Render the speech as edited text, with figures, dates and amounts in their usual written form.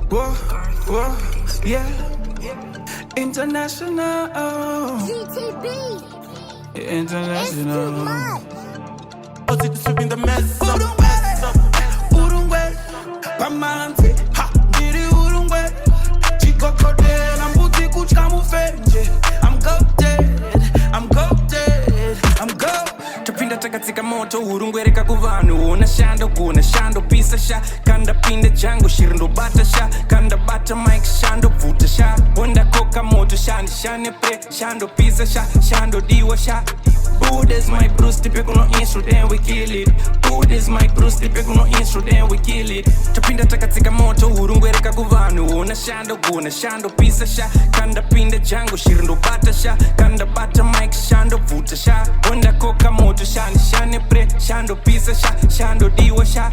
Whoa, whoa, yeah. International. GTB. International. It's too much. I'll see the sweeping the mess up. HURUNGWERE. Pamanzi. Ha. Giri HURUNGWERE. Chico Cordel. I'm booty kuch kamufenje. I'm goated. I'm goated. I'm goated. Tapinda takatsika moto HURUNGWERE kakuvanu ona shando kuna shando pisa sha kanda pinda jango shirindo bata sha kanda bata mic shando vuta sha onda koka moto shani shane pre shando pisa sha shando diwa sha Who is my Bruce tipe kuno intro then we kill it Who is my Bruce tipe kuno intro then we kill it Tapinda takatsika moto HURUNGWERE kakuvanu ona shando kuna shando pisa sha kanda pinda jango shirindo bata sha kanda bata mic shando vuta sha onda koka moto shani shane pre shando pisa sha shando diwa sha